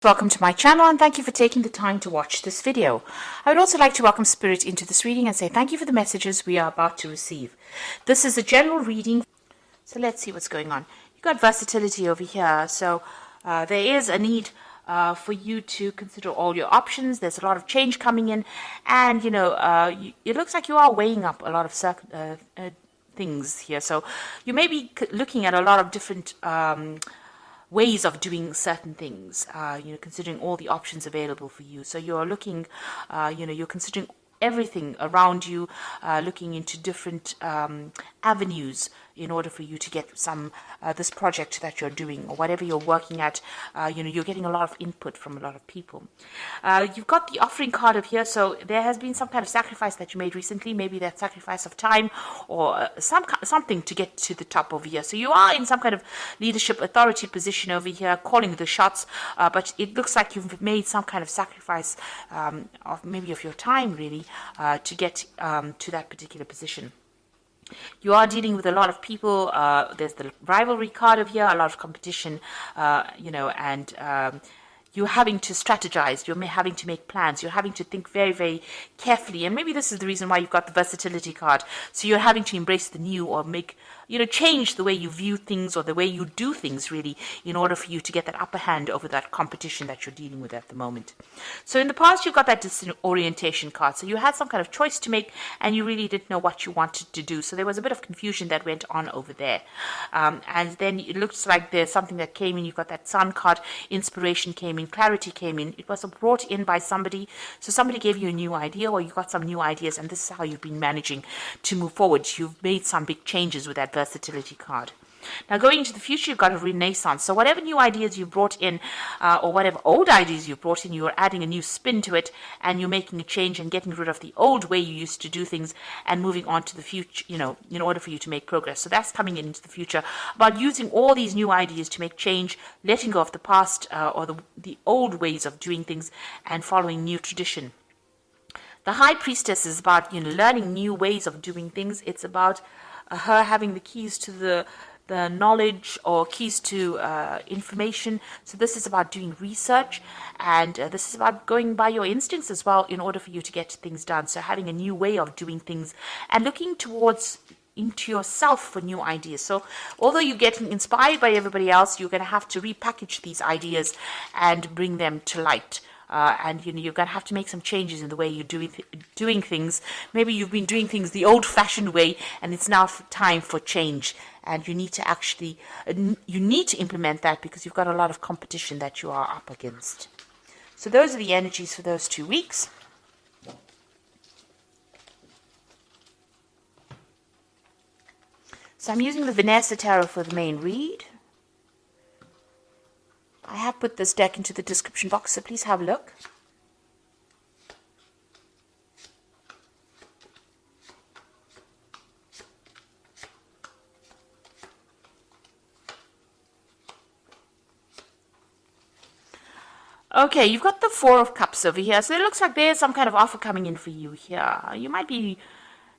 Welcome to my channel and thank you for taking the time to watch this video. I would also like to welcome Spirit into this reading and say thank you for the messages we are about to receive. This is a general reading, so let's see what's going on. You've got versatility over here, so there is a need for you to consider all your options. There's a lot of change coming in, and it looks like you are weighing up a lot of things here. So you may be looking at a lot of different ways of doing certain things, considering all the options available for you. So you're looking, you're considering everything around you, looking into different avenues in order for you to get some this project that you're doing or whatever you're working at. You're getting a lot of input from a lot of people. You've got the offering card up here, so there has been some kind of sacrifice that you made recently, maybe that sacrifice of time or something to get to the top over here. So you are in some kind of leadership authority position over here, calling the shots, but it looks like you've made some kind of sacrifice of your time really to get to that particular position. You are dealing with a lot of people. There's the rivalry card over here, a lot of competition, and you're having to strategize, you're having to make plans, you're having to think very, very carefully. And maybe this is the reason why you've got the versatility card. So you're having to embrace the new or change the way you view things or the way you do things really in order for you to get that upper hand over that competition that you're dealing with at the moment. So in the past, you've got that disorientation card. So you had some kind of choice to make and you really didn't know what you wanted to do. So there was a bit of confusion that went on over there. And then it looks like there's something that came in. You've got that sun card, inspiration came in, clarity came in. It was brought in by somebody. So somebody gave you a new idea or you got some new ideas, and this is how you've been managing to move forward. You've made some big changes with that versatility card. Now going into the future, you've got a renaissance. So whatever new ideas you brought in or whatever old ideas you brought in, you're adding a new spin to it and you're making a change and getting rid of the old way you used to do things and moving on to the future, in order for you to make progress. So that's coming into the future about using all these new ideas to make change, letting go of the past or the old ways of doing things and following new tradition. The High Priestess is about learning new ways of doing things. It's about her having the keys to the knowledge or keys to information. So this is about doing research, and this is about going by your instincts as well in order for you to get things done. So having a new way of doing things and looking into yourself for new ideas. So although you're getting inspired by everybody else, you're going to have to repackage these ideas and bring them to light. And you're going to have to make some changes in the way you're doing things. Maybe you've been doing things the old-fashioned way, and it's now time for change. And you need to implement that because you've got a lot of competition that you are up against. So those are the energies for those 2 weeks. So I'm using the Vanessa Tarot for the main read. I have put this deck into the description box, so please have a look. Okay, you've got the Four of Cups over here, so it looks like there's some kind of offer coming in for you here. You might be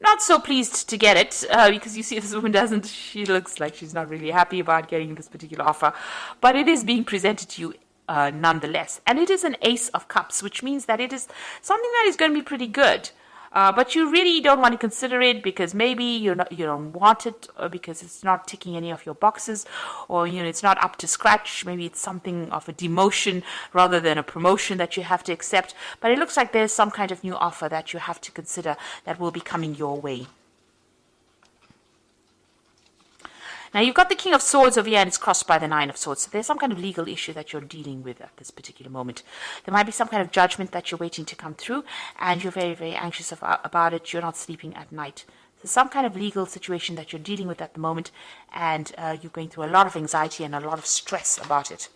not so pleased to get it because you see this woman she looks like she's not really happy about getting this particular offer, but it is being presented to you nonetheless. And it is an Ace of Cups, which means that it is something that is going to be pretty good. But you really don't want to consider it because maybe you don't want it, or because it's not ticking any of your boxes, or it's not up to scratch. Maybe it's something of a demotion rather than a promotion that you have to accept. But it looks like there's some kind of new offer that you have to consider that will be coming your way. Now, you've got the King of Swords over here, and it's crossed by the Nine of Swords. So there's some kind of legal issue that you're dealing with at this particular moment. There might be some kind of judgment that you're waiting to come through, and you're very, very anxious about it. You're not sleeping at night. So some kind of legal situation that you're dealing with at the moment, and you're going through a lot of anxiety and a lot of stress about it.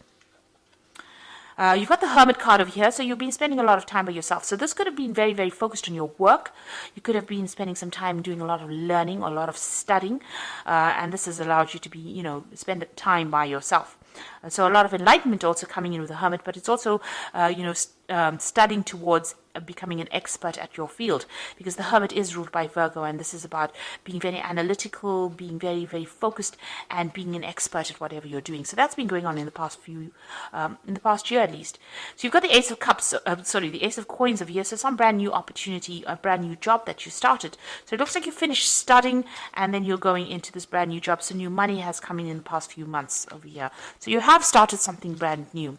You've got the Hermit card over here, so you've been spending a lot of time by yourself. So this could have been very, very focused on your work. You could have been spending some time doing a lot of learning or a lot of studying, and this has allowed you to be, spend time by yourself. So a lot of enlightenment also coming in with the Hermit, but it's also, studying towards becoming an expert at your field, because the Hermit is ruled by Virgo, and this is about being very analytical, being very, very focused, and being an expert at whatever you're doing. So that's been going on in the past in the past year at least. So you've got the Ace of Cups, the Ace of Coins over here. So some brand new opportunity, a brand new job that you started. So it looks like you finished studying, and then you're going into this brand new job. So new money has come in the past few months over here. So you have started something brand new.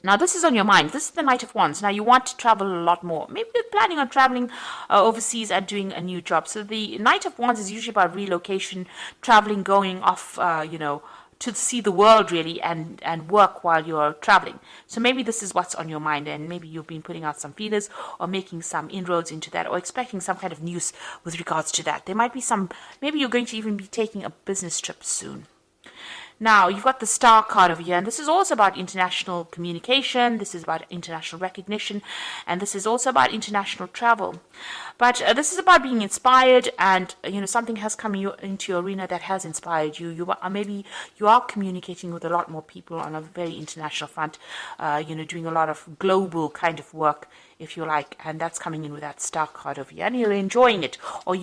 Now, this is on your mind. This is the Knight of Wands. Now, you want to travel a lot more. Maybe you're planning on traveling overseas and doing a new job. So the Knight of Wands is usually about relocation, traveling, going off, to see the world, really, and work while you're traveling. So maybe this is what's on your mind, and maybe you've been putting out some feelers or making some inroads into that, or expecting some kind of news with regards to that. There might be maybe you're going to even be taking a business trip soon. Now, you've got the Star card over here, and this is also about international communication, this is about international recognition, and this is also about international travel. But this is about being inspired, and, something has come into your arena that has inspired you. Maybe you are communicating with a lot more people on a very international front, doing a lot of global kind of work, if you like, and that's coming in with that Star card over here, and you're enjoying it, or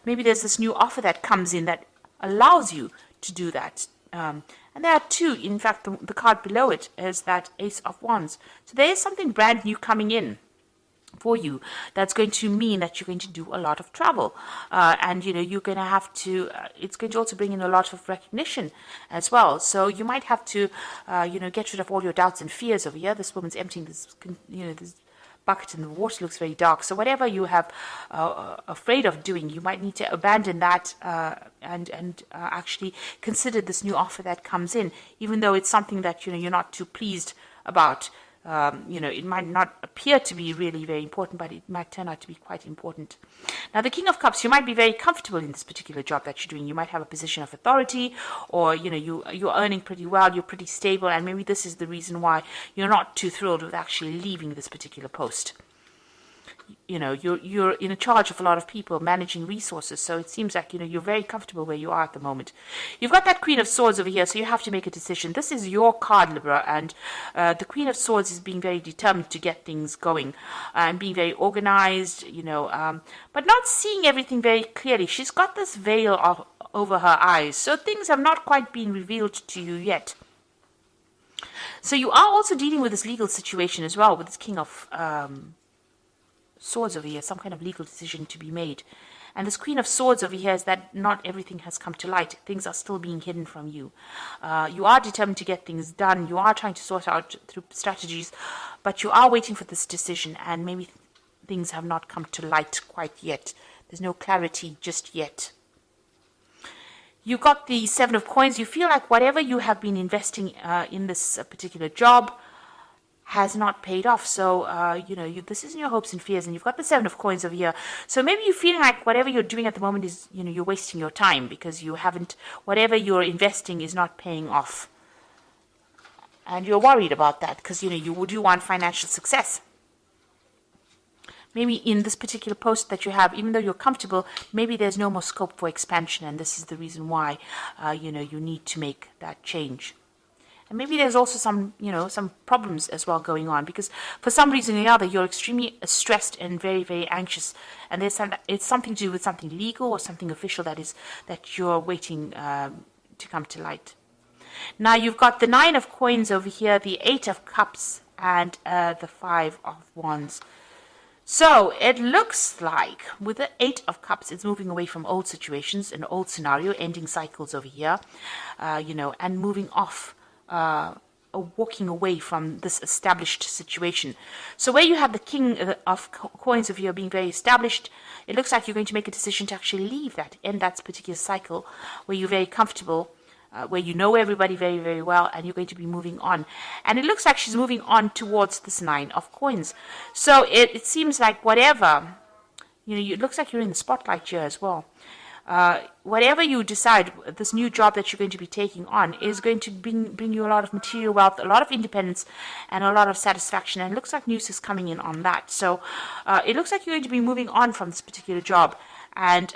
maybe there's this new offer that comes in that allows you to do that. And there are two, in fact, the card below it is that Ace of Wands. So there is something brand new coming in for you that's going to mean that you're going to do a lot of travel. And, you're going to have to, it's going to also bring in a lot of recognition as well. So you might have to, get rid of all your doubts and fears over here. This woman's emptying this, this bucket in the water looks very dark. So whatever you have afraid of doing, you might need to abandon that and actually consider this new offer that comes in, even though it's something that you're not too pleased about. It might not appear to be really very important, but it might turn out to be quite important. Now, the King of Cups, you might be very comfortable in this particular job that you're doing. You might have a position of authority, or, you're earning pretty well, you're pretty stable, and maybe this is the reason why you're not too thrilled with actually leaving this particular post. You're in charge of a lot of people, managing resources, so it seems like you're very comfortable where you are at the moment. You've got that Queen of Swords over here, so you have to make a decision. This is your card, Libra, and the Queen of Swords is being very determined to get things going and being very organized, but not seeing everything very clearly. She's got this veil over her eyes, so things have not quite been revealed to you yet. So you are also dealing with this legal situation as well, with this King of Swords over here, some kind of legal decision to be made. And this Queen of Swords over here is that not everything has come to light. Things are still being hidden from you. You are determined to get things done. You are trying to sort out through strategies, but you are waiting for this decision, and maybe things have not come to light quite yet. There's no clarity just yet. You got the Seven of Coins. You feel like whatever you have been investing in this particular job has not paid off. So, this isn't your hopes and fears, and you've got the Seven of Coins over here. So maybe you're feeling like whatever you're doing at the moment is, you're wasting your time because whatever you're investing is not paying off. And you're worried about that because, you do want financial success. Maybe in this particular post that you have, even though you're comfortable, maybe there's no more scope for expansion, and this is the reason why, you need to make that change. And maybe there's also some problems as well going on, because for some reason or another, you're extremely stressed and very, very anxious. And it's something to do with something legal or something official that you're waiting to come to light. Now, you've got the Nine of Coins over here, the Eight of Cups, and the Five of Wands. So it looks like with the Eight of Cups, it's moving away from old situations, an old scenario, ending cycles over here, and moving off, walking away from this established situation. So where you have the King of Coins over here being very established, it looks like you're going to make a decision to actually leave that, end that particular cycle where you're very comfortable, where you know everybody very, very well, and you're going to be moving on. And it looks like she's moving on towards this Nine of Coins. So it seems like whatever, it looks like you're in the spotlight here as well. Whatever you decide, this new job that you're going to be taking on is going to bring you a lot of material wealth, a lot of independence, and a lot of satisfaction. And it looks like news is coming in on that. So it looks like you're going to be moving on from this particular job. And,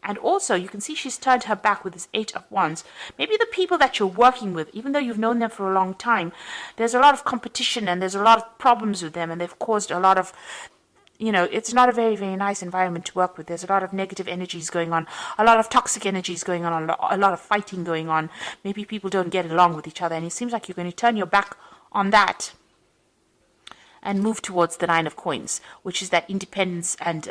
And also, you can see she's turned her back with this Eight of Wands. Maybe the people that you're working with, even though you've known them for a long time, there's a lot of competition and there's a lot of problems with them, and they've caused a lot of, it's not a very, very nice environment to work with. There's a lot of negative energies going on, a lot of toxic energies going on, a lot of fighting going on. Maybe people don't get along with each other, and it seems like you're going to turn your back on that and move towards the Nine of Coins, which is that independence and,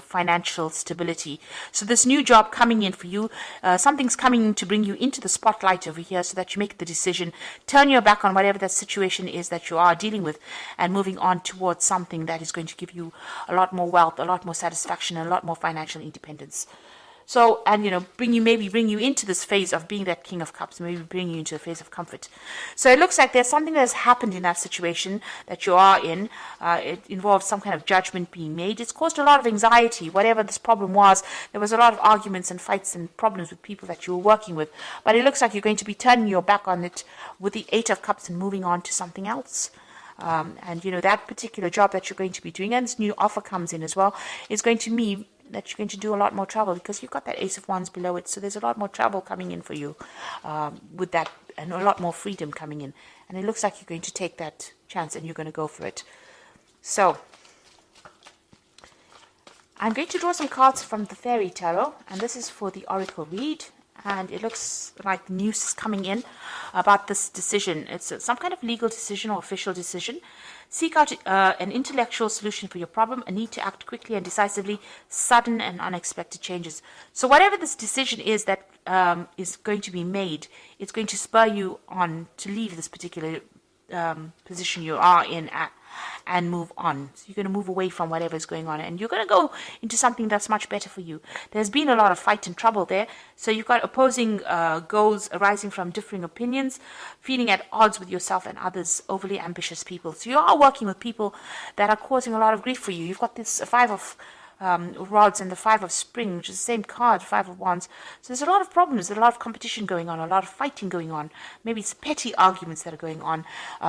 financial stability. So this new job coming in for you, something's coming in to bring you into the spotlight over here so that you make the decision, turn your back on whatever that situation is that you are dealing with, and moving on towards something that is going to give you a lot more wealth, a lot more satisfaction, and a lot more financial independence. So, and bring you into this phase of being that King of Cups, maybe bring you into a phase of comfort. So it looks like there's something that has happened in that situation that you are in. It involves some kind of judgment being made. It's caused a lot of anxiety. Whatever this problem was, there was a lot of arguments and fights and problems with people that you were working with. But it looks like you're going to be turning your back on it with the Eight of Cups and moving on to something else. And that particular job that you're going to be doing, and this new offer comes in as well, is going to mean that you're going to do a lot more travel, because you've got that Ace of Wands below it. So there's a lot more travel coming in for you with that, and a lot more freedom coming in. And it looks like you're going to take that chance and you're going to go for it. So I'm going to draw some cards from the Fairy Tarot, and this is for the Oracle read. And it looks like the news is coming in about this decision. It's some kind of legal decision or official decision. Seek out an intellectual solution for your problem, a need to act quickly and decisively, sudden and unexpected changes. So whatever this decision is that is going to be made, it's going to spur you on to leave this particular position you are in and move on. So you're going to move away from whatever is going on, and you're going to go into something that's much better for you. There's been a lot of fight and trouble there, so you've got opposing goals arising from differing opinions, feeling at odds with yourself and others, overly ambitious people. So you are working with people that are causing a lot of grief for you. You've got this Five of rods and the Five of Spring, which is the same card, Five of Wands. So there's a lot of problems, there's a lot of competition going on, a lot of fighting going on. Maybe it's petty arguments that are going on.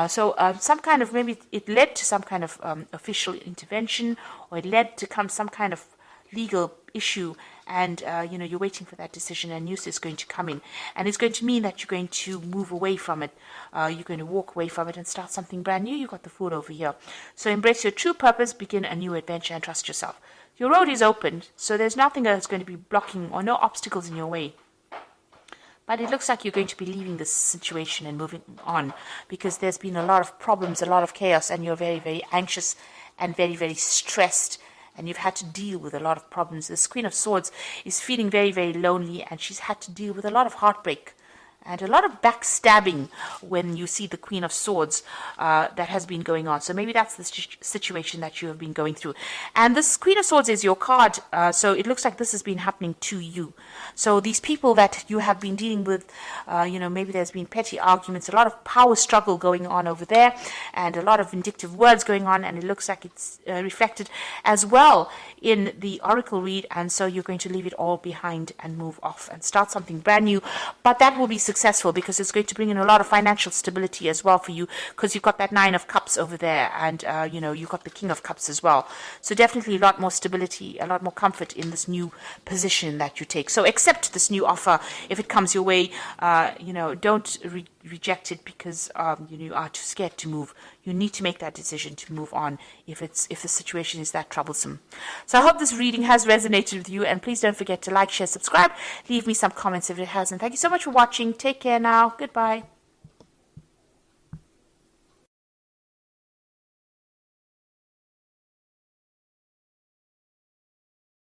Some kind of, maybe it led to some kind of official intervention, or it led to some kind of legal issue, and you're waiting for that decision, and news is going to come in, and it's going to mean that you're going to move away from it. You're going to walk away from it and start something brand new. You've got the Fool over here. So embrace your true purpose, begin a new adventure, and trust yourself. Your road is open, so there's nothing that's going to be blocking, or no obstacles in your way. But it looks like you're going to be leaving this situation and moving on, because there's been a lot of problems, a lot of chaos, and you're very, very anxious and very, very stressed, and you've had to deal with a lot of problems. This Queen of Swords is feeling very, very lonely, and she's had to deal with a lot of heartbreak and a lot of backstabbing when you see the Queen of Swords that has been going on. So maybe that's the situation that you have been going through. And this Queen of Swords is your card, so it looks like this has been happening to you. So these people that you have been dealing with, maybe there's been petty arguments, a lot of power struggle going on over there, and a lot of vindictive words going on, and it looks like it's reflected as well in the Oracle read. And so you're going to leave it all behind and move off and start something brand new. But that will be successful, because it's going to bring in a lot of financial stability as well for you, because you've got that Nine of Cups over there, and you've got the King of Cups as well. So definitely a lot more stability, a lot more comfort in this new position that you take. So accept this new offer if it comes your way. Don't reject it because you are too scared to move. You need to make that decision to move on if the situation is that troublesome. So I hope this reading has resonated with you, and please don't forget to like, share, subscribe, leave me some comments if it hasn't. Thank you so much for watching. Take care now. Goodbye.